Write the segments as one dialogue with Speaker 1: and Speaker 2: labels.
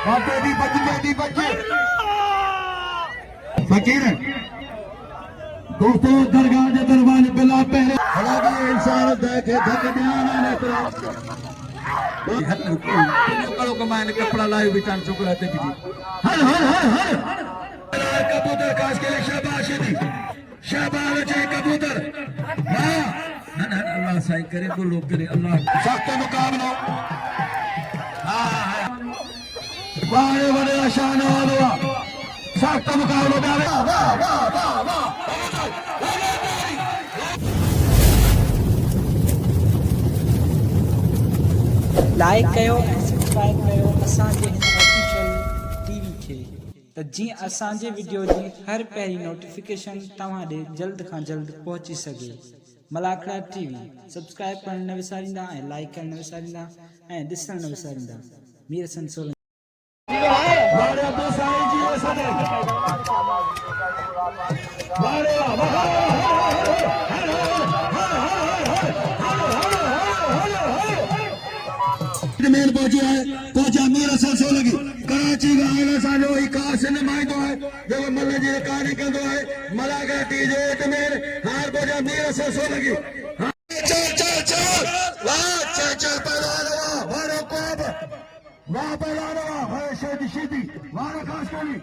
Speaker 1: बाटे दी बच्चे फकीर दोस्तों दरगाह के दरबार बिला पहले हालांकि इंसान देखे धक ध्यान ने करो कमाए कपड़ा लाए बिचान चुकड़ा ते भी हर हर हर हर कबूतर खास के लिए शाबाश है कबूतर वाह अल्लाह साईं करे बोलो करे अल्लाह सख्त मुकाबला हां बड़े बड़े शान वाला सख्त मुकाबला वाह वाह वाह वाह वाह
Speaker 2: लाइक कयो सब्सक्राइब कयो असांजे ऑफिशियल टीवी खे त जीअं असांजे वीडियो जी हर पहिरीं नोटिफिकेशन तव्हां ॾे जल्द खां जल्द पहुची सघे। मलाखड़ा टीवी सब्सक्राइब करण न विसारींदा ऐं लाइक करण न विसारींदा ऐं ॾिसण न विसारींदा। मीर हसन सोलंकी
Speaker 1: मेल पहुंचा मीर हसन सोलंकी कराची का आला सालो ही कास नुमाइंदो है जो मल जी कहानी कंदो है मलाखड़ा टीवी जो एक मेल हार पहुंचा मीर हसन सोलंकी चल चल चल वाह चल चल पहलवान वाह मारो कोब वाह पहलवान वाह वाह शेदी वाह खास कोली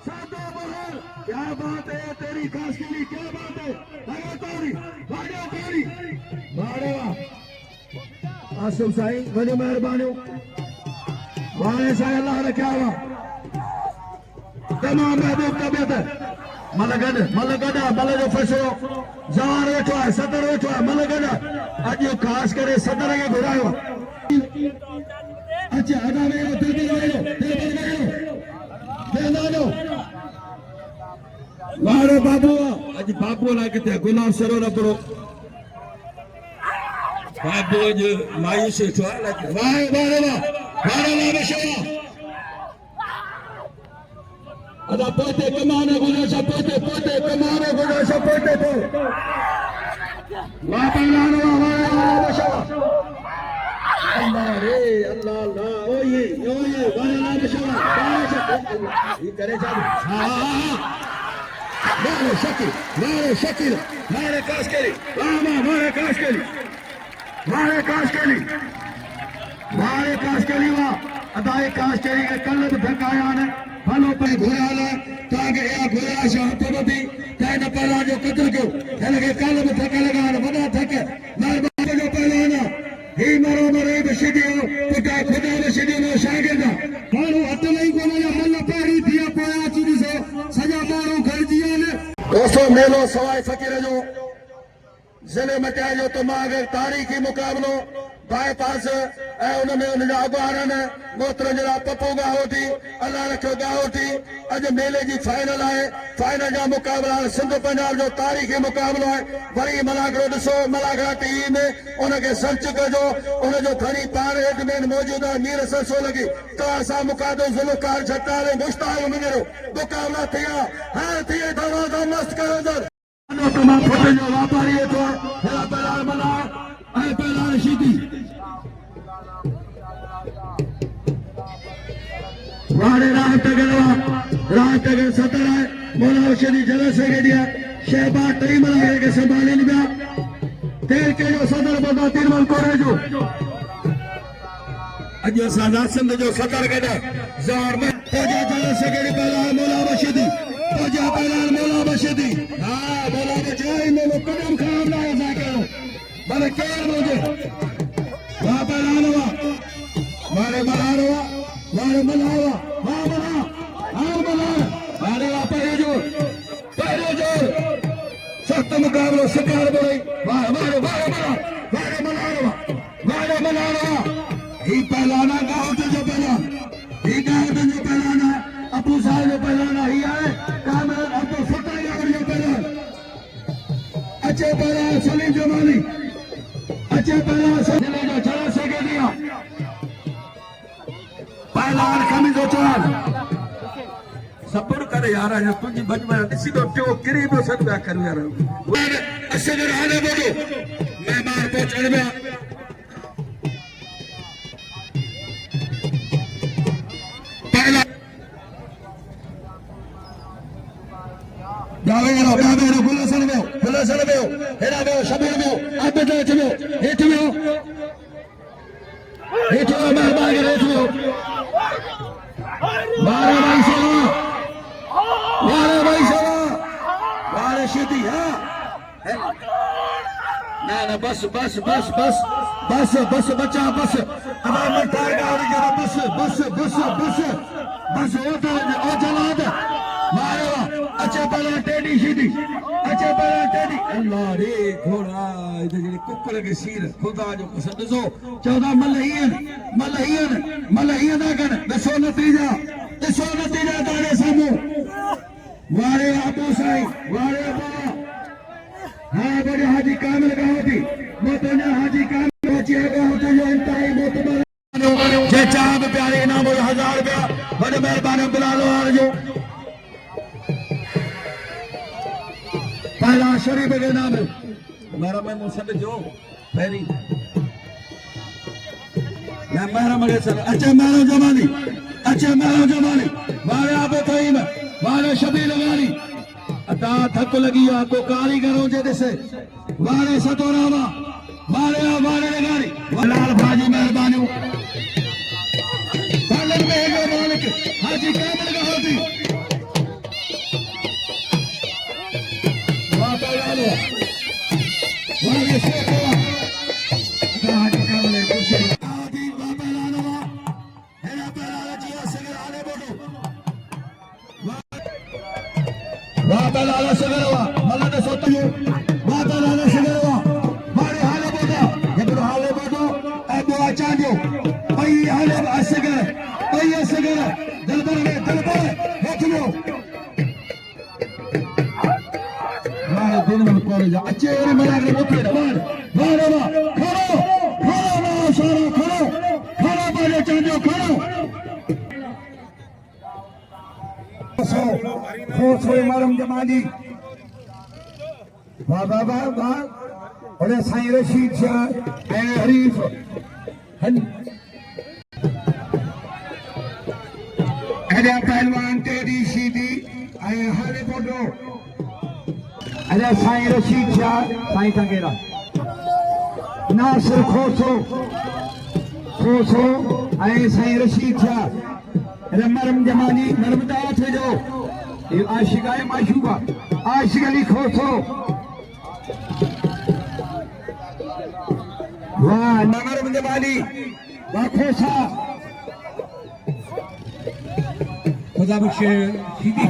Speaker 1: सातो बहार क्या बात है तेरी खास कोली क्या बात है अरे तोरी वाह आसिफ साईं वॾी महिरबानियूं वारे साईं अल्लाह रखिया हुआ तमामु महबूब तबियत मल जो फैसलो जवान वेठो आहे सदर वेठो आहे मल गॾ अॼु ख़ासि करे सदर खे घुरायो अच्छा अदा वेरो वारे बाबू अॼु बाबू लाइ किथे गुलाब सरो न पड़ो बाबू अॼु मायूस वेठो आहे वाह अदा पोते कमाने गुनाशा पोते कमाने गुनाशा पोते तो वाह पहलवान वाह बशा अल्लाह रे अल्लाह ओए वाह बशा ये करे जा हां मारे शकील मारे काश केली वाह अदाए काश केली के कल भी धकाया ने फलो पे घुराला ताके या घुरा शाह तो भी ताए न पहला जो कत्ल को यानी के कल भी धक्का लगा बड़ा धक्का मार बाबू जो पहलवाना ही मरो बशीदियो पुटा खुदा बशीदियो नो शागिर्दा मानो हट नहीं कोने मल पारी दिया पाया चुरी से सजा मारो घर जिया ने दोस्तों मेलो सवाई फकीर जो जिले मटिया जो तमाम तारीखी मुकाबलो बाईपास उनमें उनजा अगवान मोहतरम जनाब पप्पू गाहोटी अल्लाह रखो गाहोटी अज मेले की फाइनल है फाइनल जा मुकाबला सिंध पंजाब जो तारीखी मुकाबलो है वरी मलाखड़ो ॾिसो मलाखड़ा टीवी में उनके सर्च कजो उनजो खणी पाण हेठ में मौजूद है मीर हसन सोलंकी तो असां मुकादो ज़ुल्फ़कार छटाले मुश्ताक मिजरो मुकाबला थिया हार थिए धमाका मस्त करो दर तमाम फोटो जो व्यापारी तो हेला पहला मना ऐं पहला रशीदी वारे राह तगड़ सतर है मौला रशीदी जलसे के दिया शहबाज तई मना के संभाले लिया तेल के जो सदर बदा तिरमल कोरे जो अज असां नासिंद जो सदर के ज़ोर में पहुंचा जलसे के पहला मौला रशीदी पहुंचा पहला मौला रशीदी हां मौला बचाई में कदम खराब ना ऐसा करो बने केर मुझे वहां पर आनवा मारे मलावा वाह बना मारे पहले जो सख्त मुकाबलो शिकार बोली वाह मलावा ही पहलाना गाउट जो पहलाना अबू साहब जो पहलाना ही है कामिल अब्दुल फतह जो पहलाना अच्छे पहला सलीम जमानी अच्छे पहला जिले जो चला सके दिया पहलान खमीजो चाल सबर करे यार तुझी बचपन ॾिसी तो टियो किरी पियो सॾु पिया कनि यार असगर हाणे ॿुधो महिमान पहुचण में बेरो गुलसन में हेरा में शबीर में अब तो चलो हेठ में मेहरबानी हेठ में 12 भाई सवा 12 शीती हां ना बस बच्चा बस अब मैं टारगेट जरा बस ओ चला दे मारो अच्छा पहला टेडी शीदी अच्छा पहला टेडी अल्लाह रे घोड़ा इधर जे कुकुर के सिर खुदा जो कसम दसो 14 मलहियन ना कर दसो नतीजा तारे सामू वारे अबू साईं वारे अबा हाँ बड़े हाजी कामिल का होती मोतना हाजी कामिल पहुंचेगा होते जो इंतहाई मोतबर जे चाह प्यारे इनाम 1000 रुपया बड़े मेहरबान बुला लो आज जो पहला शरीफ के नाम मेरा मैं मुसद जो पहली मैं मेरा मगे सर अच्छा मेरा जमानी वारे आप तईम वारे शबीर लगानी अता थक लगी आपको कारीगरों जे से वारे सतोरावा वारे लगानी लाल भाजी मेहरबानी बालन में है मालिक हाजी कामिल का होती वापा लालो वारे शेखवा हाजी कामिल कुछ आदि वापा लालो हेरा पहला जिया सगर आने बोलो वापा लालो सगरवा मल्ला ने सोतयो वापा लालो सगरवा मारे हाले बोदा जब हाले बोदो ए बुआ चांजो पई हाले असगर पई असगर दलबर देखलो मारे दिन में कोरे जा अच्छे रे मरा के बोते वारे वा खड़ो सारा खड़ो बाले चांजो खड़ो खोसो मरम जमाली वाह और साईं रशीद शाह ए हरीफ अरे पहलवान तेरी सीधी ए हाले बोलो अरे साईं रशीद शाह साईं तंगेरा नासिर खोसो ए साईं रशीद शाह अरे मरम जमानी नर्मदा थे जो ये आशिक है माशूका आशिक अली खोसो वाह मरम जमानी वाह खोसा खुदा बख्शे सीधी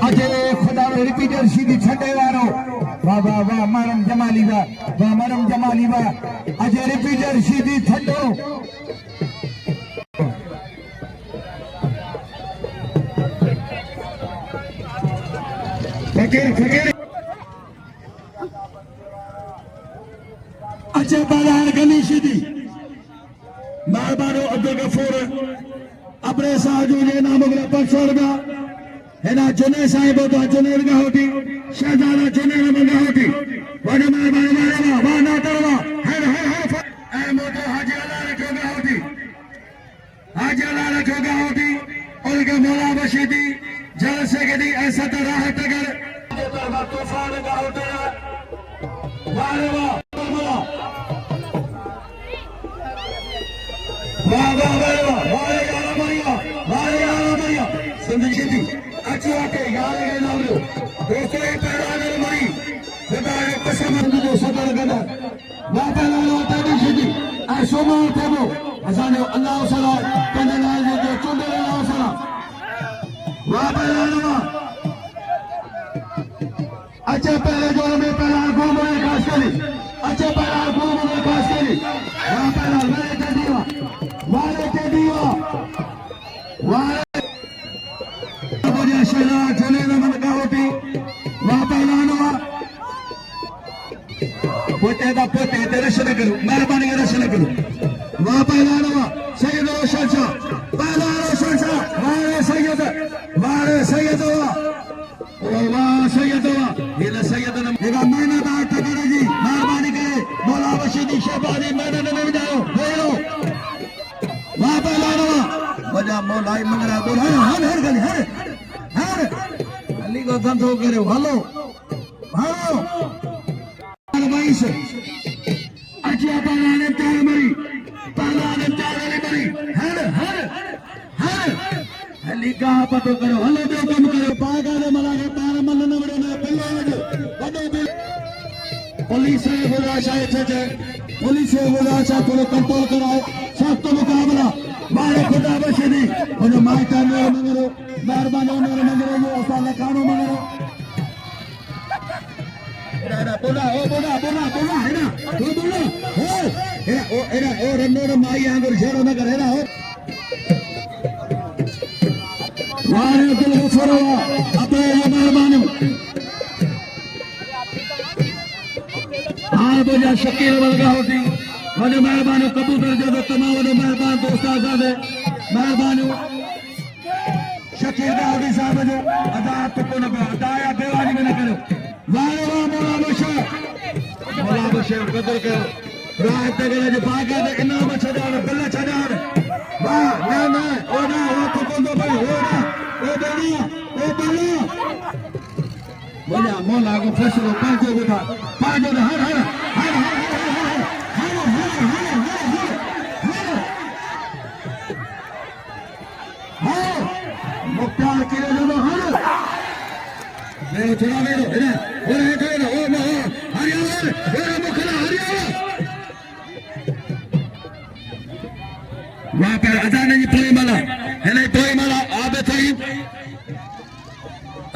Speaker 1: अजे खुदा रिपीटर सीधी छठे वारो वाह मरम जमाली वाह अजे रिपीटर सीधी छठो फकीर अच्छे बाजार गली सीधी मेहरबानो अब्दुल गफूर अपने साजू ये नाम अगला 500 रुपया है ना जुने साहिब तो जुनेर का होती शहजादा जुनेर में होती बड़े मेहरबान वाह ना तरवा हर ए मोटो हाजी अल्लाह रखोगा होती और के मौला बशीदी जलसे के दी ऐसा तो राहत अगर तूफान का होते हैं वारे वाह जिंदगी दी अच्छी आके याद के नाम लो दोस्तों ये पैदा कर मरी बेदारे कसम जो सदर गना ना पहला होता है सीधी ऐसो में होते वो असाने अल्लाह सला कन्ना जो चुंदे अल्लाह सला वाह पहला अच्छा पहले जो में पहला घूम रहे खास करी अच्छा पहला घूम रहे खास करी वाह पहला मेरे के दीवा वाह शहरा चले मन का होती वहां पहला पोते का पोते दर्शन करो मेहरबानी दर्शन करो वहां पहला सैयद रोशन शाह पहला रोशन शाह वारे सैयद वाह सैयद ये सैयद मेहनत टकर जी मेहरबानी करे मौला बशीदी शहबाजी मेहनत नहीं जाओ बोलो वहां पहला वजह मौलाई मंगरा बोल हर गली हर को धंधो करो हलो हलो वैस अचिया पालाने तार मरी पालाने तार मरी हर हर हर हली का पतो करो हलो जो कम करो पागा ने मला के तार मल न बड़े ने पिलाज बड़े पुलिस ने बुलाशा है पुलिस ने बुलाशा थोड़ा कंट्रोल कराओ सख्त मुकाबला मारे खुदा बशनी उन माइटा में मंगरो मेहरबानी मेरे मंगरो जो असाले कानो मंगरो एरा बोला ओ बोला बोला बोला है ना वो बोला हो एरा ओ रन्नोर माई आंगुर शेरो न करे ना हो मारे दिल फरवा अबे ये मेहरबानी हां बोला शकील वलगा होती वॾो महिरबानी कबूतर जो तमामु वॾो महिरबानी दोस्त आज़ादु महिरबानी शकील गांधी साहब जो अदा तुको न कयो अदा या बेवानी में न करो वाह वाह मौला बशर कदर कयो रात तगड़ जे बागा दे इनाम छॾाण बिल छॾाण वाह ना ना ओ तुको न भाई ओ बना बोला मौला को फैसलो पंहिंजो ॿुधा पंहिंजो हर हर हर मुख्तार किले जो हर मैं चला मेरे है और है जो ओ मा हरियाणा मेरा मुखला हरियाणा वहां पर अजान जी पोई माला है नहीं पोई माला आबे थई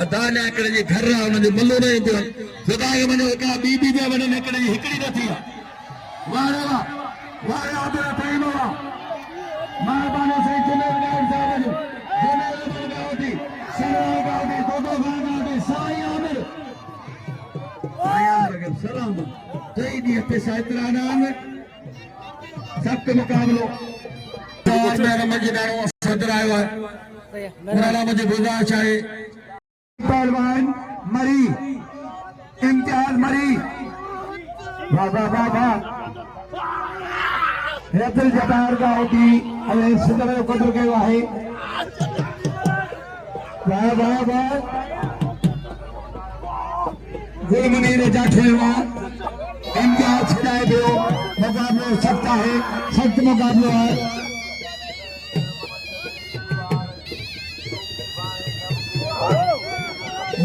Speaker 1: अदान करे जी घर रा उन जो मल्लो नहीं इंदो खुदा के मने का बीबी दे वने ने करे हिकड़ी नथी वाह वाह आबे थई माला मेहरबानी से जनरल गार्ड साहब जो जनरल गार्ड सलाम गार्ड दो गार्ड साई आमिर के सलाम तई दी पे साइतरानान सख्त मुकाबलो आज मेरा मजदारो सदर आयो है मेरा मुझे गुजारिश है पहलवान मरी इम्तियाज मरी वाह वाह वाह वाह हेतल जबार का होती अरे सिंदर को कदर के वाहे वाह वाह वाह गुलमनी ने जाठे हुआ इम्तियाज छड़ाए दो मुकाबला सकता है सख्त मुकाबला है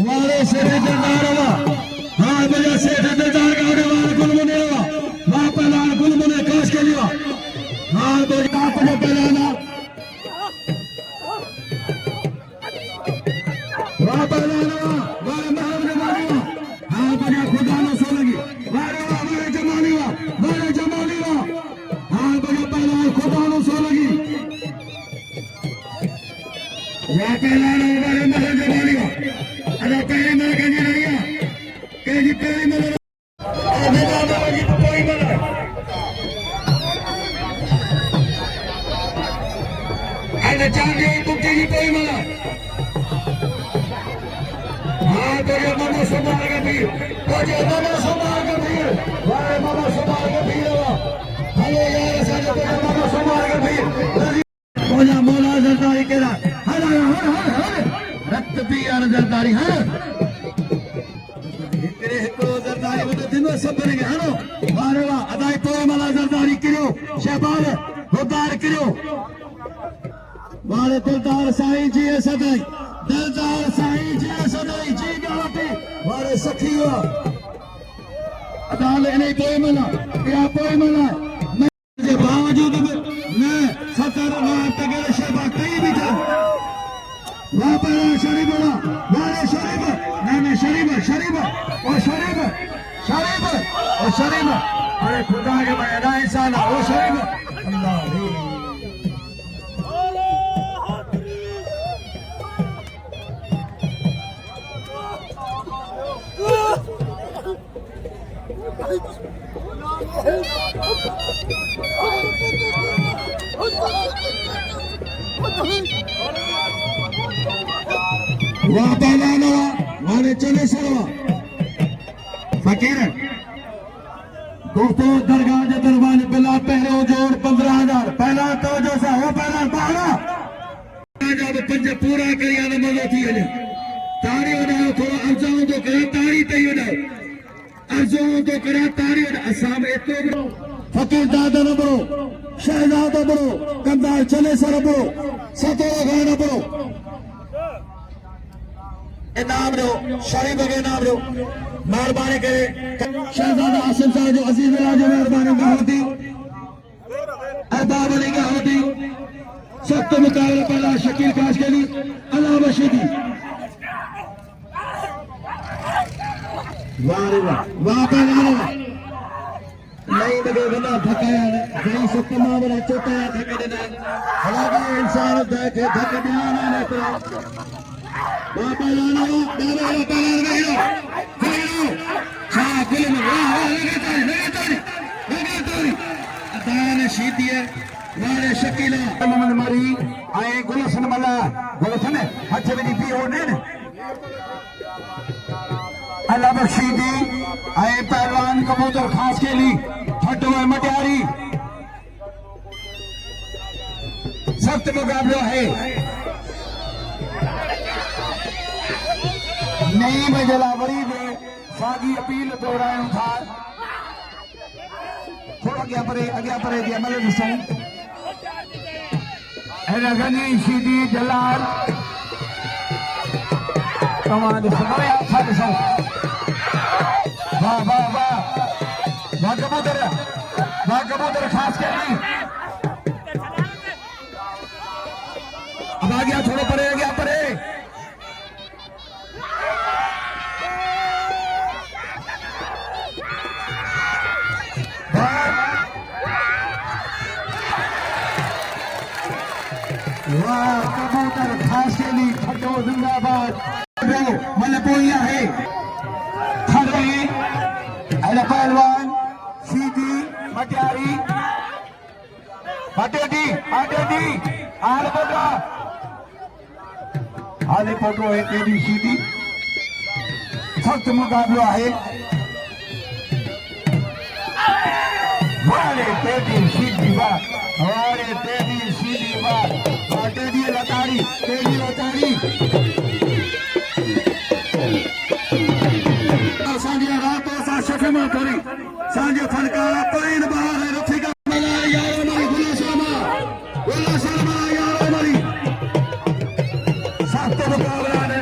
Speaker 1: वाले से जरदारवा हां बजा से जरदार गाड़े वाले गुलमनेवा वहां पहला गुलमने काश के लिया हां दो काप में पहलाना वहां पहलाना वाले महमद मानिवा हां बजा खुदा न सो लगी वाले जमानीवा हां बजा पहला खुदा न सो लगी वहां पहलाना वाले महमद मानिवा अरे पहले मर के नहीं रहिया के जी पहले मर अरे बाबा जी कोई मर अरे चांदी बुक्के जी कोई मर हां तो ये मामा संभाल के भी तो ये मामा संभाल के भी वाह मामा संभाल के भी हेलो यार सारे तो मामा संभाल के भी बोला मौला जरदारी केरा हर रक्त पी यार जरदारी हां एकरे को जरदारी वो दिन सब बनेंगे हां वारे वाह अदाई तो मला जरदारी करो शहबाज हुदार करो वारे दिलदार साईं जी सदाई दिलदार साईं जी सदाई जी गाते वारे सखियो अदाल ने कोई मला या कोई मला के बावजूद ने सतर ना तगड़ शहबाज कहीं भी था वहां पर शरीफ बोला वाले शरीफ ना शरीफ शरीफ और शरीफ शरीफ और शरीफ अरे खुदा के मैदा इंसान ओ शरीफ अल्लाह वहां पहलाना वहां चले सरवा फकीर दोस्तों दरगाह के दरबार बिला पहले जोड़ 15,000 पहला तो जो सा हो पहला बाहर जब पंज पूरा करिया मज़ो थी वञे ताड़ी वॼायो थोड़ा अर्ज़ों तो करा तारी तई वडा अर्ज़ों तो करा तारी वडा असाम एतो बड़ो फकीर दादा न बड़ो शहजादा बड़ो कंदार चले सर बड़ो सतोरा गाना बड़ो इनाम दो शरीफ के नाम दो मेहरबानी करे शहजादा आसिफ साहब जो अजीज राज मेहरबानी का होती अरबाब अली का होती सख्त मुकाबला पहला शकील काशगली अला बशीदी वाह रे वाह वाह पहला नहीं लगे बना धकाया गई से तमाम बड़ा चोटा धक्के देना हालांकि इंसान देखे धक्के दिया ना तो वाह पहला ना पहला गयो हाँ कुल में वाह लगे तारी दान शीती है वाले शकीला मन मरी आए गुलशन मला गुलशन हथ में पी होने ने अल्लाह बख्शी दी आए पहलवान कबूतर खास के लिए फटो है मटियारी सख्त मुकाबला है नई मजलावरी में सागी अपील दोहराए था थोड़ा अग्या परे दिया मतलब दिसों गनी सीधी जलाल कमांड सुनो या साथ साथ वाह वाह वाह वाह कबूतर खास के लिए अब आ गया थोड़ा परे वाह कबूतर खास के लिए फटो जिंदाबाद मतलब बोलिया है खड़े अरे पहलवान सीधी मटियारी आटे दी आले पोटो है तेरी सीधी सख्त मुकाबला है वाले तेरी सीधी वाह टेडी लतारी सांझे रात सा शफमा करी सांझे फनकारा पैन बाहर है रफीका मलार यारो मरी गुला शर्मा यारो मरी सख्त मुकाबला ने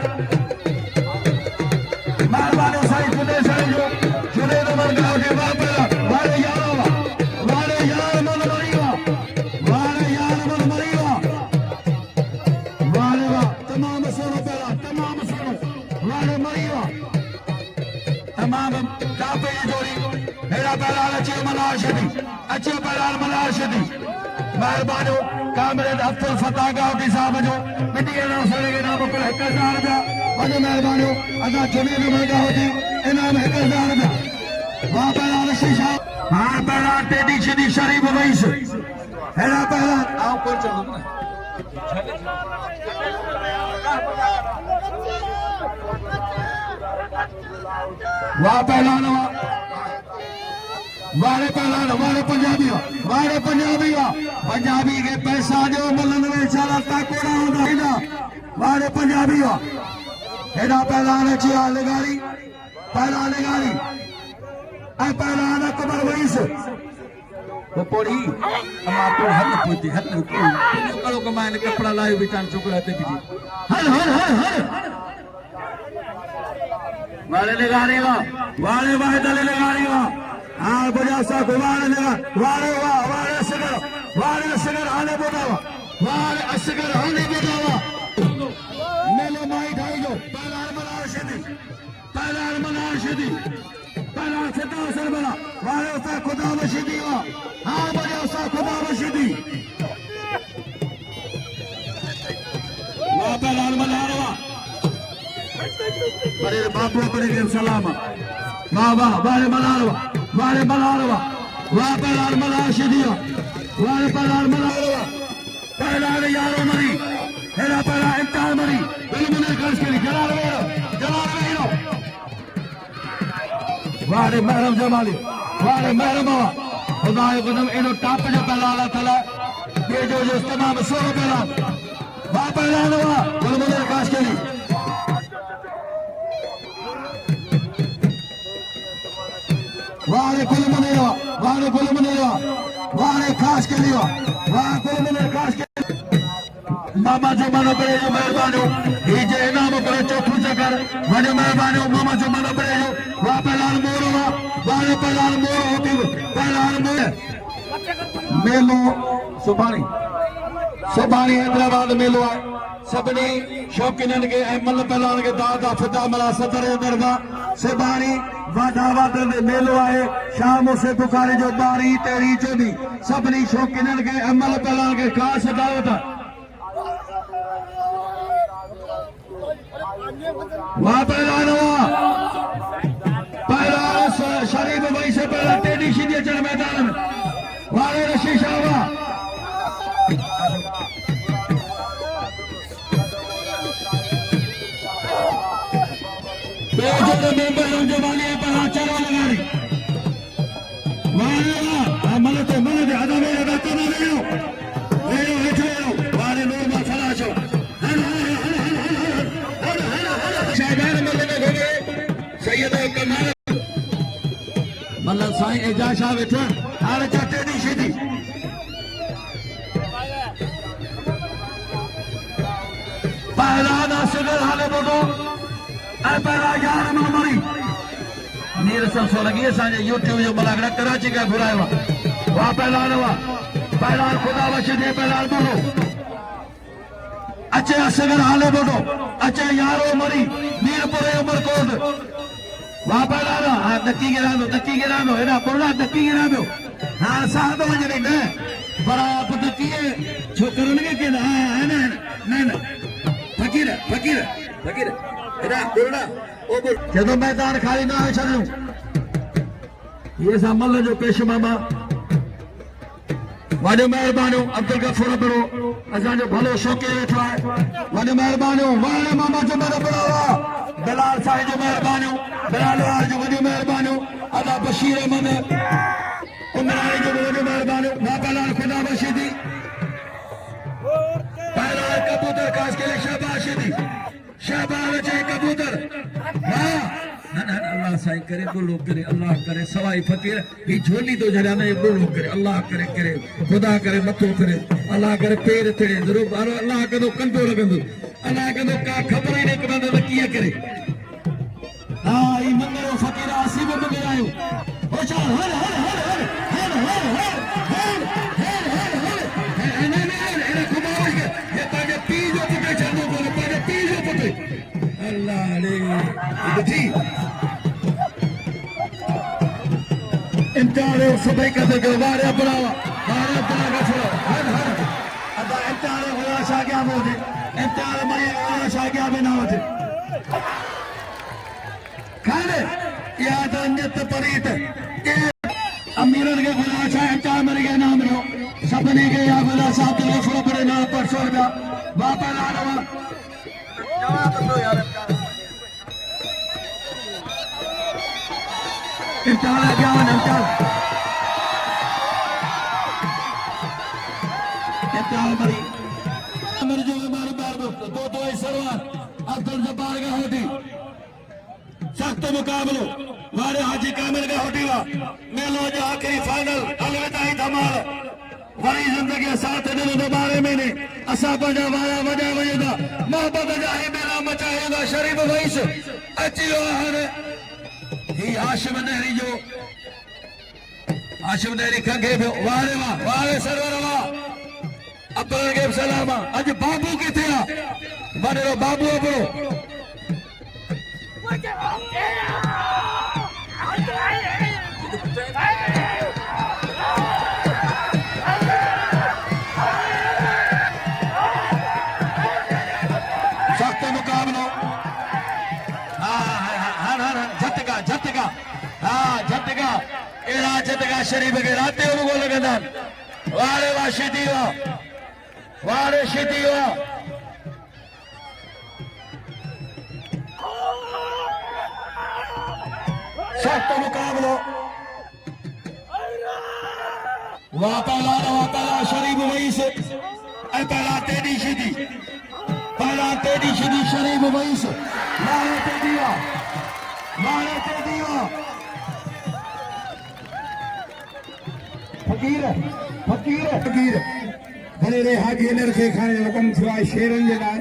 Speaker 1: मेहरबानी साईं जुने नंबर गांव के वापरा वाले यारो मन मरीवा तमाम सुनो वाले मरीवा तमाम कापे जोड़ी मेरा पहला अच्छे मनार शदी मेहरबानी कामरे अब्दुल फताह गांव की साहब जो मिट्टी ना सड़े के नाम पर 1000 रुपया वजो मेहरबानी अदा जुमे में महंगा होती इनाम 1000 रुपया वहां पहला शीशा हाँ पहला टेडी शदी शरीफ वैस मेरा पहला आओ कौन चलो ना वाह पहलवान वाले पंजाबी के पैसा जो मिलन में चला ताकोड़ा होता वाले पंजाबी हेड़ा पहलवान चिया लगारी पहलवान कमर वैस वो पढ़ी हम आपको हद पूछती करो कमाने कपड़ा लाए बिचान चुकलाते बीजी हर वाले लगारेगा वाले दले लगारेगा हाँ बजा सा को वाले असगर आने बतावा मेले माई ढाई जो पहलार मनार शदी पहला सदा असर बना वाले उसा खुदा मशीदी वा हाँ बजा सा खुदा मशीदी वाह पहलार मनारवा बड़े बापू बड़े सलाम वाह वाले मनारवा वाह पहलार मनार शदिया वाले पहलार मनारवा पहलार यारो मरी हेरा पहला इम्तिहान मरी बिलमुने कर्ज के लिए जलाल वेरो वाले महरम जमाली वाले महरम बाबा खुदा कदम इनो टाप जो पहला अल्लाह ताला ये जो तमाम 100 पहला वाह पहलान हुआ बिलमुने कर्ज के लिए वारे कुल मनेवा वारे कुल मनेवा वारे खास के लिए वारे कुल मने खास के मामा जो मनो करे जो मेहरबानी ये जे इनाम करे चौथू चक्कर वने मेहरबानी मामा जो मनो करे जो वा पहलान मोरो वारे पहलान मोरो होती पहलान मोरो मेलो सुभाणी हैदराबाद मेलो है सबनी शौकीनन के अहमल पहलान के दादा फिदा मला सदर दरगाह सुभाणी वाधावाद मेलो है शाम से बुखारी जो 12 13 14 सबनी शौकीनन के अहमल पहलान के खास दावत वहां पहलान शरीफ भाई से पहला टेडी शीधे चल मैदान में वाले रशी शावा मेंबर जो वाले पर चला लगा रही वाले मलते आधा मेरे दाता ना लेलो वाले लोग मसला छो शाहजान मल्ले में घोड़े सैयद कमाल मल्ला साईं एजाज शाह बैठा हाले चाटे दी सीधी पहला नासिर हाले बोलो पहला यार मामरी नीर सब लगी है यूट्यूब जो मलागड़ा कराची का घुराया वहां पहला खुदा बख्शे दे पहला बोलो अच्छे असगर हाले बोलो अच्छे यारो मरी मीरपुर उमरकोट वहां पहला दक्की गिरानो एना पुरना दक्की गिरानो हां साथ वजनी ने बड़ा दक्की छो करने के ना ना फकीर जदों मैदान खाली ना हो छॾियो ये सामल जो पेश मामा वॾो महिरबानी अब्दुल गफूर बड़ो असांजो भलो शौक़ी वेठो आहे वॾो महिरबानी वाले मामा जो मेरा बड़ावा बिलाल साईं जो महिरबानी बिलाल वार जो वॾो महिरबानी अदा बशीर अहमद उमरानी जो वॾो महिरबानी बाबालाल खुदा बशीदी पहला कबूतर काश के लिए शाबाश है कबूतर अल्लाह साईं करे बोलो करे अल्लाह करे सवाई फकीर ही झोली तो जरा ने बोलो करे अल्लाह करे खुदा करे मथो करे अल्लाह करे पैर थिड़े जरूर अल्लाह कदो कंदो लगंदो अल्लाह कदो का खबर ही नहीं कंदो त किए करे हां ई मंगरो फकीर आसिब में आयो ओ चल हर अल्लाह रे जी इम्तिहान सुबह का तो वारे बुलावा वारे बुला का छोड़ो हर अदा इम्तिहान हुआ शाह क्या बोले इम्तिहान मरी हुआ शाह क्या बिना होते खाने या दंजत परीत ये अमीरन के बुला शाह इम्तिहान मरी के नाम रो सपने के या बुला शाह तो फुल पड़े ना पर छोड़ दिया वापस लाना इम्तिहान ज्ञान इम्तिहान मरी अमर जो हमारे बार दो सरवार अब्दुल जब्बार का होती सख्त मुकाबलो वारे हाजी कामिल का होती वा मेलो जो आखिरी फाइनल अलविदाई धमाल वरी जिंदगी साथ दिन दोबारे में ने असा बजा वाया वजा वजेदा मोहब्बत जाही मेला मचाएगा शरीफ वैस अचियो हर ही हाशिम नहरी खंगे वारे सरवर अब्दुल के सलामा अज बाबू किथे आ वडरो बाबू अपनो सख्त मुकाबलो झटका एड़ा झटका शरीफ के राते उनको लगंदा वारे वारे शीती सख्त मुकाबलो वापला शरीफ वही से पहला तेरी शीदी शरीफ वही से मारे ते दीवा फकीर फकीर फकीर भले रे हाजी ने रखे खाने जो हुकुम थियो आहे शेरन जे लाइ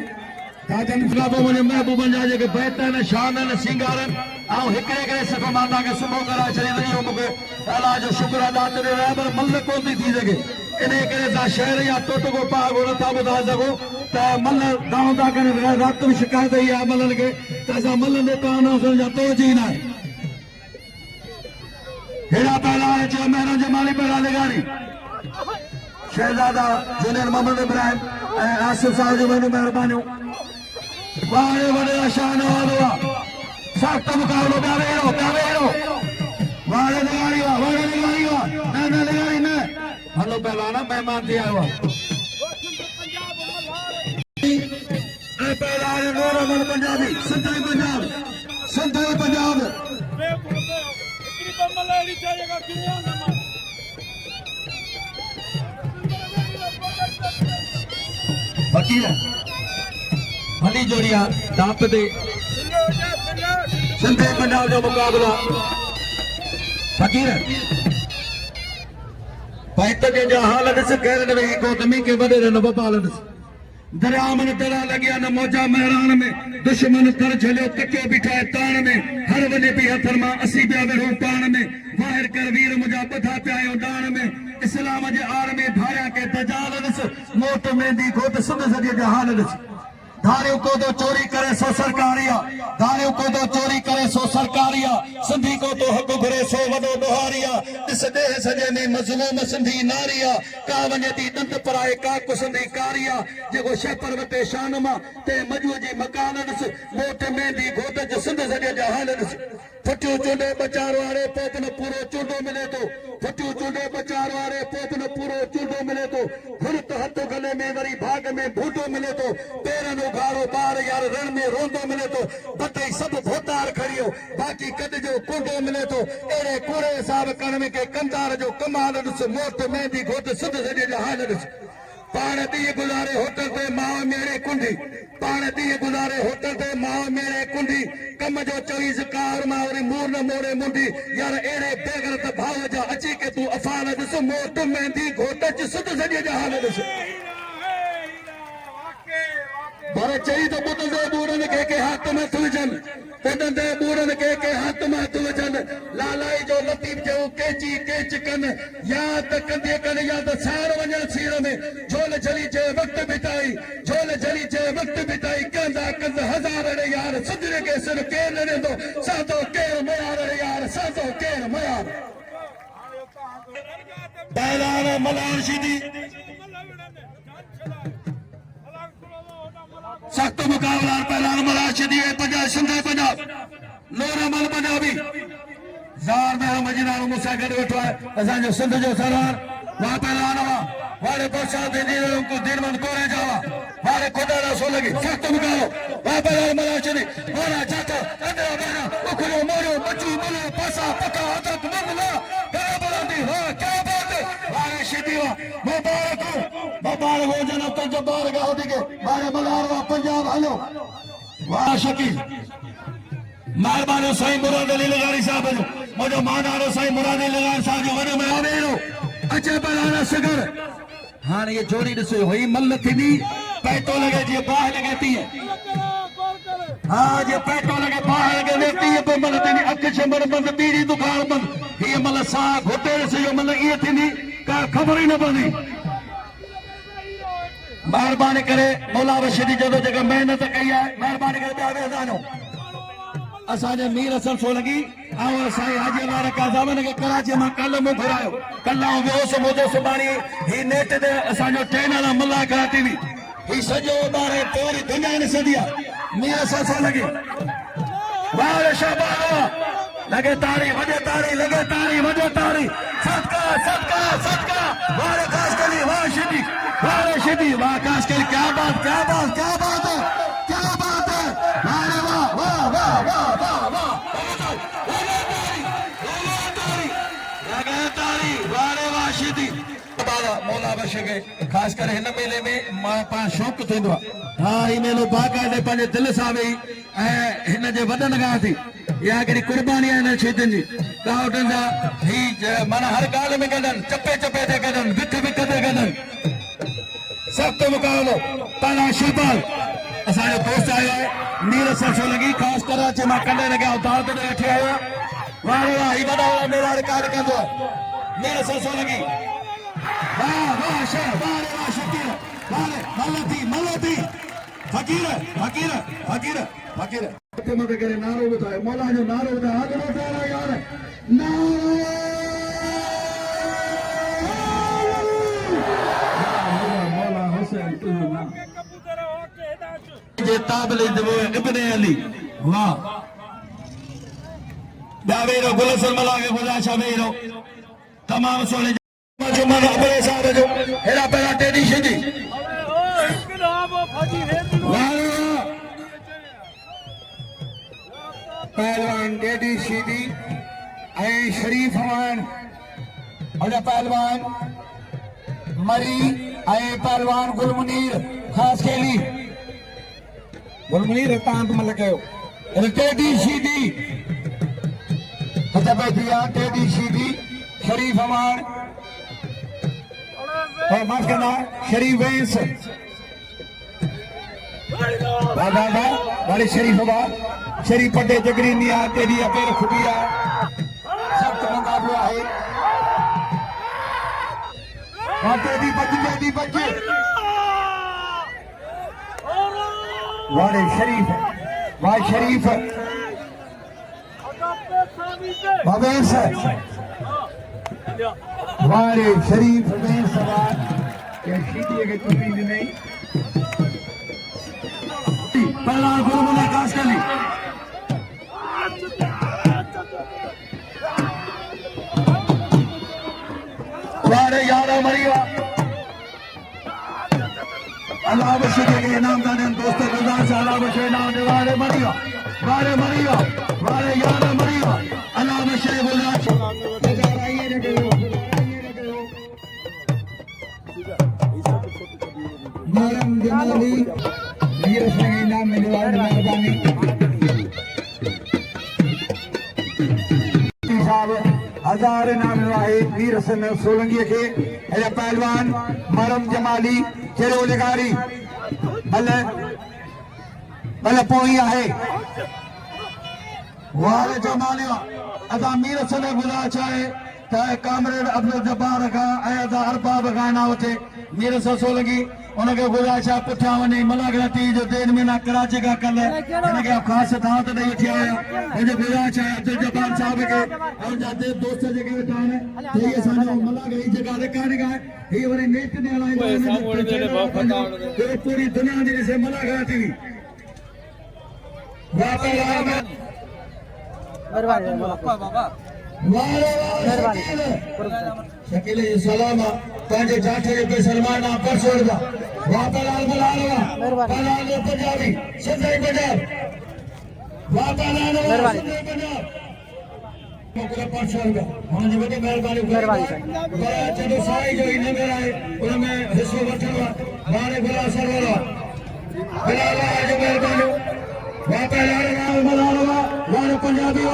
Speaker 1: ताजन खिलाफो मुझे महबूबन जा जेके बहतन शान न सिंगारन आऊं हिकड़े करे सफ़ा मां तव्हांखे सुबुह कराए छॾींदो इहो मूंखे अलाह जो शुक्र अदा करे रहिया पर मल कोन थी सघे इन करे तव्हां शहर या टोटको पागो नथा ॿुधाए सघो त मल गांव था करे राति में शिकायत ई आहे मलनि खे त असां मलनि जे तव्हां न जा तोजी न आहे हेड़ा पहलवान चयो महिरन जमाली पहिरां निगारी शहजादा जुनेर मोहम्मद इब्राहिम ऐं आसिफ साहब जो वॾियूं महिरबानियूं वारे वॾे शान वारो आहे सख़्त मुक़ाबिलो पिया वेहो वारे निगारी आहे न निगारी न हलो पहलवान महिमान थी आयो आहे ऐं पहलवान नूर अहमद पंजाबी संताई पंजाब फकीर भली जोड़िया दाप दे संताई पंजाब जो मुकाबला फकीर पैत के जो हाल ॾिस कहिड़े न वेही कोतमी के वॾे न बपाल ॾिस दरिया मन तरा लॻिया न मौजा महरान में दुश्मन तर झलियो तकियो बीठा ताण में हर वञे पई हथनि मां असी पिया वेठो पाण में ॿाहिरि कर वीर मुंहिंजा ॿधा पिया आहियो डाण में इस्लाम जे आड़ में धारिया के दजाल ॾिस मोट मेंदी घोट सुध सॼे जा हाल ॾिस धारियो को तो चोरी करे सो सरकारिया धारियो को तो चोरी करे सो सरकारिया सिंधी को तो हक घुरे सो वॾो ॾोहारिया ॾिस ॾेह सॼे में मज़लूम सिंधी नारिया का वञे थी ॾंद पराए का कुसंदी कारिया जेको शेपर वटे शान मां ते मजूअ जी मकान ॾिस मोट मेंदी घोट जो सिंध सॼे जा हाल ॾिस फटियूं चूंडे बचार वारे पोप न पूरो चूंडो मिले थो फटियूं चूंडे बचार वारे पोप न पूरो चूंडो मिले थो घुर त हथ गले में वरी भाग में बूटो मिले थो पेरन उघाड़ो ॿार यार रण में रोंदो मिले थो बतई सभु भोतार खड़ियो बाक़ी कद जो कुंडो मिले थो अहिड़े कूड़े हिसाब करण में के कंदार जो कमाल ॾिस मोट मेंदी घोट सुध सॼे जा हाल ॾिस पाण ॾींहुं गुज़ारे होटल ते माउ मेरे कुंडी पाण ॾींहुं गुज़ारे होटल ते माउ मेरे कुंडी कम जो चोईस कार मां वरी मूर न मोड़े मुंडी यार अहिड़े बेगरत भाव जा अची के तूं अफ़ान ॾिस मोट मेंदी घोट च सुध सॼे जा हाल ॾिस पर चई त ॿुधंदे ॿूरनि के हथ में थो विझनि ॿुधंदे ॿूरनि के हथ में थो विझनि लालाई जो लतीफ़ जो केची केच कनि या त कंदे कनि या त सार वञनि सीर में झोल झली जे वक़्त बिताई झोल झली जे वक़्त बिताई कंदा कंद हज़ार रे यार सुधरे के सिर केर ॾींदो सादो केर मयार रे यार सादो केर मयार बैलान मलान शीदी सख्त मुकाबला पहलवान मलाशदी पंजाब सिंधी पंजाब नूर अहमद पंजाबी ज़ार में मजीना मूंसां गॾु वेठो आहे असांजो सिंध जो सरदार वाह पहलवान वारे बरसात को दिनमन कोरे जावा वारे खुदा ना सो लगी सख्त मुकाबलो वाह पहलवान मलाशदी वाला जाता अंदर बाहर उखड़ो मोरो बच्ची मलो पासा पका अदक मंगला बराबरती हो क्या बात है वारे शीदी मुबारक हो जनाब तो जब्बार का होती के वारे मलार वा पंजाब हलो वाह शकील मेहरबानी साईं मुराद अली लगारी साहब जो मुझो मानारो साईं मुराद अली लगारी साहब जो वने में आवेरो अचे पलाना सगर हां ये जोड़ी ॾिसो हुई मल थींदी पैटो लगे जी बाह लगती है हां जे पैटो लगे बाह लगे वेती है पे मल थींदी अख छंबड़ बंद बीड़ी दुकान बंद ये मल सा घोटे से जो मल ये थींदी का खबर ही न पवंदी मेहरबानी करे मौला बशीदी जो जगह मेहनत कई है मेहरबानी करे ॿिया वेज़ानो असांजे मीर असल सो लगी ऐं साईं हाजी वारा काज़ामन खे कराची मां कल्ह मूं घुरायो कल्ह आउं वियोसि मुंहिंजो सुभाणे ही नेट ते असांजो ट्रेन वाला मल्ला कराती हुई ही सॼो ॿार पूरी दुनिया ॾिसंदी आहे मीर असल सो लगी वाह शाबाश लगे ताड़ी वजे ताड़ी लगे ताड़ी वजे ताड़ी सदका सदका सदका वाह खास कली वाह शिदी वाह खास कली क्या बात है क्या बात है वाह वाह वाह वाह वाह वाह लगे ताड़ी वाह शिदी मौला बश के खास कर हिन मेले में मां पाण शौक़ थींदो आहे हाँ ही मेलो बाक़ायदे पंहिंजे दिलि सां वेही ऐं हिन जे वॾनि खां थी या हिकिड़ी कुर्बानी आहे हिन शहीदनि जी गावटनि जा ही माना हर ॻाल्हि में कढनि चपे चपे ते कढनि विथ विथ ते कढनि सख़्त मुक़ाबिलो पहला शहबाज असांजो दोस्त आयो आहे नीरज सोलंकी ख़ासि करे अचे मां कंडे लॻिया दावत ॾेई वेठी आहियां वाह वाह ही वॾा वॾा मेरा रिकॉर्ड कंदो नीरज सोलंकी वाह वाह शाह वाह वाह शकीर वाह मलती मलती फकीर फकीर फकीर फकीर मत करे नारो ॿुधायो मौला जो नारो ॿुधायो हाथ में उठायो यार नारो मौला हुसैन जे ताबले इब्ने अली वाह दावेरो गुलसन मला के गुजाशा मेरो तमाम सोने जुमन अपने साहब जो हेरा पहला टेडी शिदी पहलवान टेडी शिदी ऐ शरीफ हमान और पहलवान मरी ऐ पहलवान गुलमुनीर खास खेली गुलमुनीर तांत मल कयो टेडी शिदी टेडी शिदी शरीफ हमान माफ करना शरीफ वेंस बड़े शरीफ बाबा शरीफ पटे जगरी निया तेरी अपेर खुबिया सख्त मुकाबला है तेरी बच्चे वाले शरीफ वाह शरीफ वेंस वाले शरीफ वेंस के शीटी के टोपी नहीं पहला गुलमुना काश कली वारे यारा मरिया अल्लाह बशे के इनाम दाने दोस्त गुजार से अल्लाह बशे नाम दे वारे मरिया वारे यारा मरिया अल्लाह बशे गुजार आइए रे मरम जमाली वीर सिंह नाम में मेहरबानी साहब हजार नाम है वीर सिंह सोलंकी के हेरा पहलवान मरम जमाली चेरो लगारी भले पोई है वाले जमाली अदा मीर सिंह गुला चाहे चाहे कामरेड अब्दुल जब्बार का अदा अरबाब गाना होते मीर सिंह सोलंकी उनके गुजाशा पुठिया वही मलागती जो देन में ना कराची का कल इनके खास दावत ॾेई वेठी आहियां मुंहिंजो गुजाश आहे अब्दुल जब्बार साहब के और जाते दोस्त जेके वेठा आहिनि हे असांजो मलाग ही जगह रिकॉर्डिंग आहे ही वरी नेट ते हलाईंदा आहिनि पूरी दुनिया जी ॾिसे मलागती शकील सलाम पंहिंजे जाठ जे सलमान पर छोड़दा वापलाल बुलावा पलाल पंजाबी सिंधी पंजाब वापलाल सिंधी पंजाब मोकरा पर छोड़दा हुन जी वॾी महिरबानी चलो साईं जो इन में आहे उन में हिस्सो वठणो वारे गुला सरवर बिलाल जो महिरबानी वापलाल बुलावा वारे पंजाबी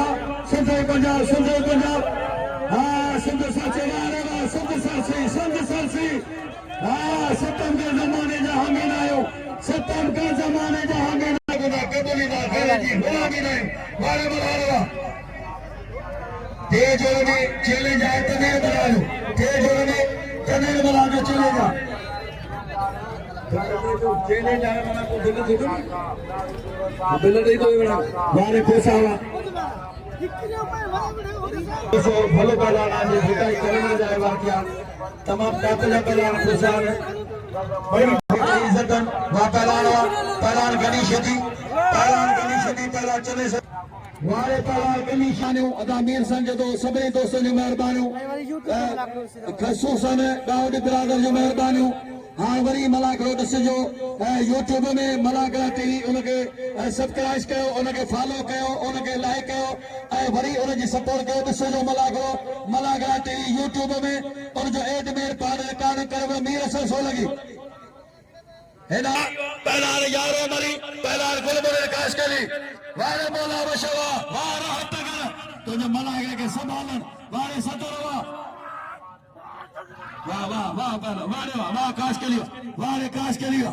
Speaker 1: सिंधी पंजाब हाँ सिंध साचे हाँ सतम के जमाने जा हमीन आयो सतम के जमाने जा हमीन कबूली दा जी गुलामी नहीं वाले बुलावा तेज होने चले जाए तने बुला लो तेज होने तने बुला लो चले जा चले जाए मना को बिल दे दो वाले पैसा भलो पहलवान आज जिताई करने जाए वाकिया तमाम कातल पहलवान खुशाल बड़ी इज्जतन वा पहलवान गणेश जी पहला चले से वारे पहलवान गणेश ने अदा मीर संग जो सभी दोस्तों जो मेहरबानी खसूसन दाऊद बिरादर जो मेहरबानी हाँ वरी मलागरो ॾिसिजो यूट्यूब में मलागरा टीवी उनके सब्सक्राइब कयो उनके फॉलो कयो उनके लाइक कयो वरी उनकी सपोर्ट कयो ॾिसिजो मलागरा टीवी यूट्यूब में उनजो एड में पाण रिकॉर्ड कयो मीर से सोलंकी हेना पहलान यारो मरी पहलान गुलमुनीर काश कली वारे मौला बशवा वाह राहत कर तुझे मलागे के संभालन वारे सतरवा वाह वाह वाह वारे वाह वाह काश के लिए वारे काश के लिए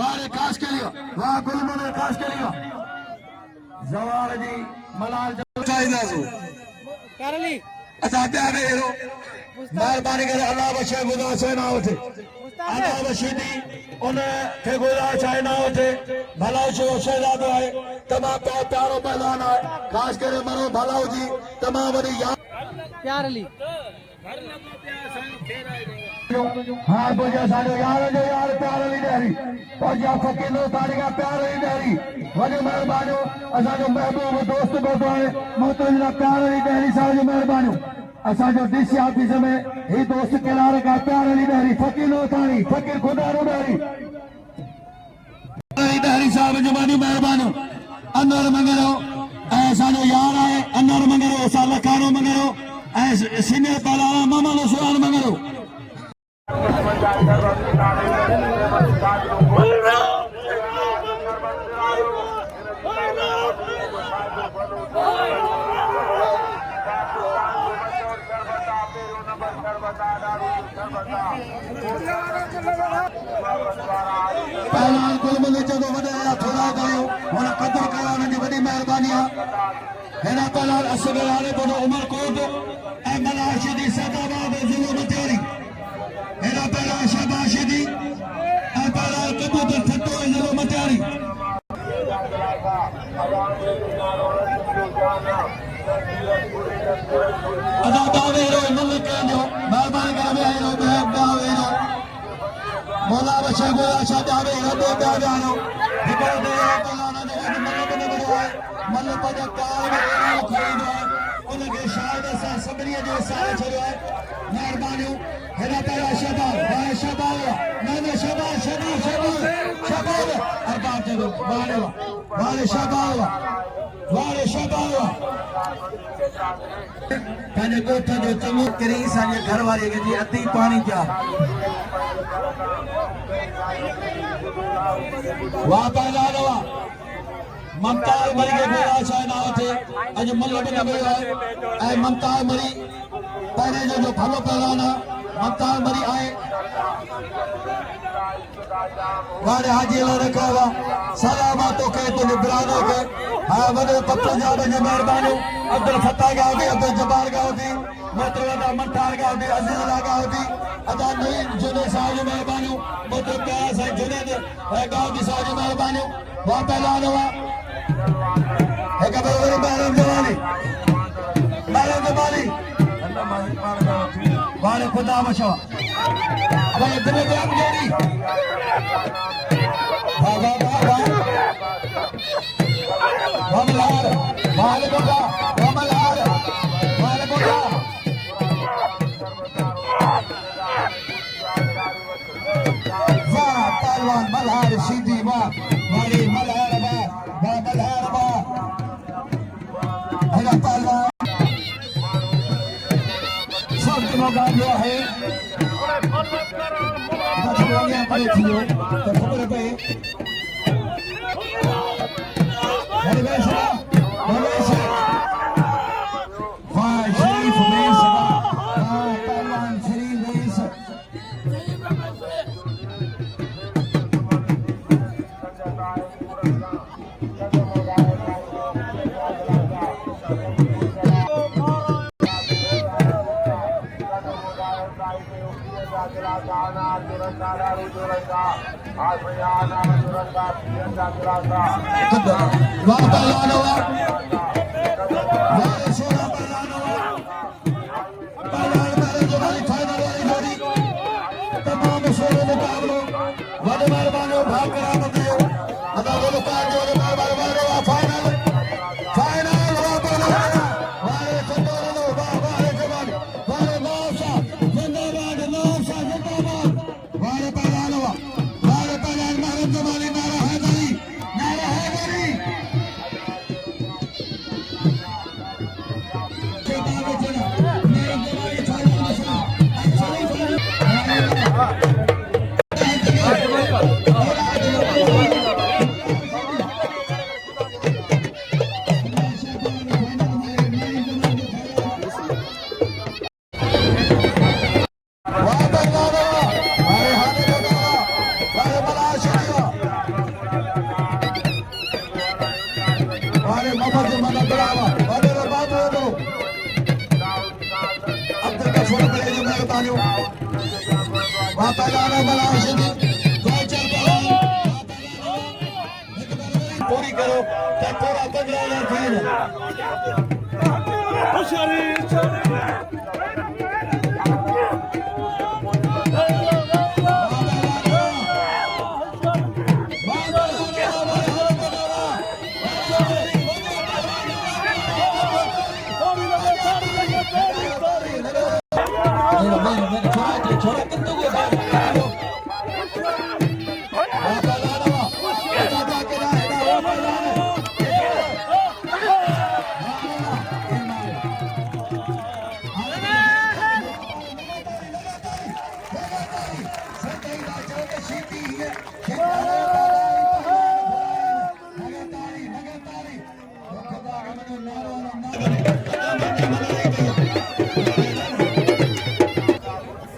Speaker 1: वारे काश के लिए वाह गुलमन काश के लिए जवार जी मलाल चाहिदा सो
Speaker 2: करली
Speaker 1: असा प्यारे हेरो मेहरबानी करे अल्लाह बख्शे खुदा से ना उठे अल्लाह बख्शे दी उन के खुदा चाहे ना उठे भला जो शहजादो है तमाम प्यारो मैदान है खास करे मरो भलाओ जी तमाम बड़ी
Speaker 2: प्यारली
Speaker 1: हाँ बोझा साजो यार जो यार प्यार नहीं डेरी बोझा फकीलो तारी का प्यार नहीं डेरी वजह मेहरबानी असा जो महबूब दोस्त बोतो है मोहतरम का प्यार नहीं डेरी साजो मेहरबानी असा जो डीसी ऑफिस में ही दोस्त किनारे का प्यार नहीं डेरी फकीलो तारी फकीर खुदा रो डेरी डेरी साहब जमानी मेहरबानी अंदर मंगरो ऐसा जो यार है अंदर मंगरो साला कारो मंगरो ऐसे सीनियर पहला मामा लो सुरान मंगरो पहला गुलमन जो वॾा थोड़ा कयो हुन कदर कयो हुनजी वॾी महिरबानी आहे हिन पहला असगर हाणे बोलो उमरकोट ऐं मलाशदी सदाबाद ज़िलो मटियारी हिन पहला शाबाशदी ऐं पहला कबूतर ठट्टो ज़िलो मटियारी अदा दावेरो मुल्क जो मेहरबानी करे आयो दावेरो मौला बशा गोला शाह दावे रबे दावेरो हिकड़ो दे पलाना जो मन में बड़ो है मन पर कार में खरीदो उनके शायद सा सबरी जो सारे छड़ो है मेहरबानी हेरा तेरा शबाब वाह शबाब ना शबाब शबाब शबाब शबाब अरबाब जगो वाले शबाब वाले शबाब पंहिंजे ॻोठ जो चङो किरी असांजे घर वारे खे जी अती पाणी जा वाह पैदा रवा ममता मरी के बोला चाहे ना थे अज मल्ल बन गयो है ऐ ममता मरी पहले जो भलो पहलाना ममता मरी आए वारे हाजी ला रखा सलामतो के तो निबरानो के हां वडे पत्ता जा बने मेहरबानी अब्दुल फत्ता गावदी अब्दुल जब्बार गावदी मोतवादा मंठार गावदी अजीजुल्लाह गावदी अदा नहीं जुने साज मेहरबानी मोतो प्यारा से जुने गावदी साज मेहरबानी वा पहलानो एक बरोबर महरम जवानी वाले खुदा बशो अब इधर जाम जोड़ी वाह वाह वाह वाह मल्हार वाले बोला वाह मल्हार वाले बोला वाह पहलवान मल्हार सीधी वाह वाली मल्हार वाह मल्हार वाह है पहलवान मौका जो है बड़े थियो तो खबर पे वाह शरीफ में सभा पहलवान शरीफ में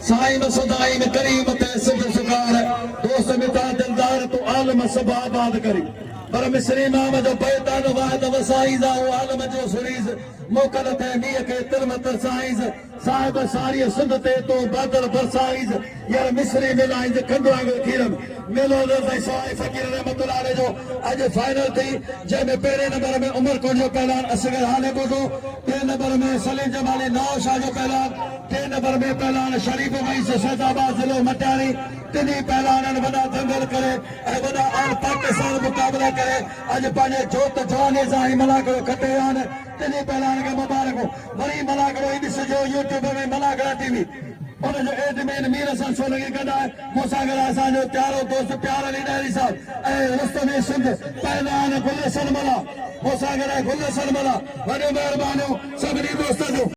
Speaker 1: साईं सदाई में करीम ते सिद्ध सुकार दोस्त मिता दिलदार तो आलम सब आबाद करी पर मिसरी नाम जो बैतान वाद वसाईज आओ आलम जो सुरीज मोकल थे मीह के तिलम तरसाईज साहिब सारी सिंध ते तो बादल बरसाईज यार मिसरी मिलाईज खंडवा खीरम मेलो दे साई फकीर रहमतुल्लाह अलैह जो आज फाइनल थी जंहिंमें पहिरें नंबर में उमर कोट जो पहलवान असगर हाले बोलो, टे नंबर में सलीम जमाली नवाब शाह जो पहलवान, टे नंबर में पहलवान शरीफ भाई से सैदाबाद जिलो मटियारी टिनी पहलवान वॾा दंगल करे ऐं वॾा आल पाकिस्तान मुक़ाबला करे अॼु पंहिंजे जोत जवानी सां ही मलागड़ो खटे विया आहिनि। टिनी पहलवान खे मुबारक हो। वरी मलागड़ो ई ॾिसिजो यूट्यूब में मलागड़ा टीवी उनजो एडमिन मीर हसन सोलंकी कंदा मूंसां गॾु असांजो प्यारो दोस्त प्यारो लीडर साहब ऐं रुस्तम सिंध पहलवान गुल सलमला मूंसां गॾु गुल सलमला वॾियूं महिरबानियूं सभिनी दोस्तनि जो।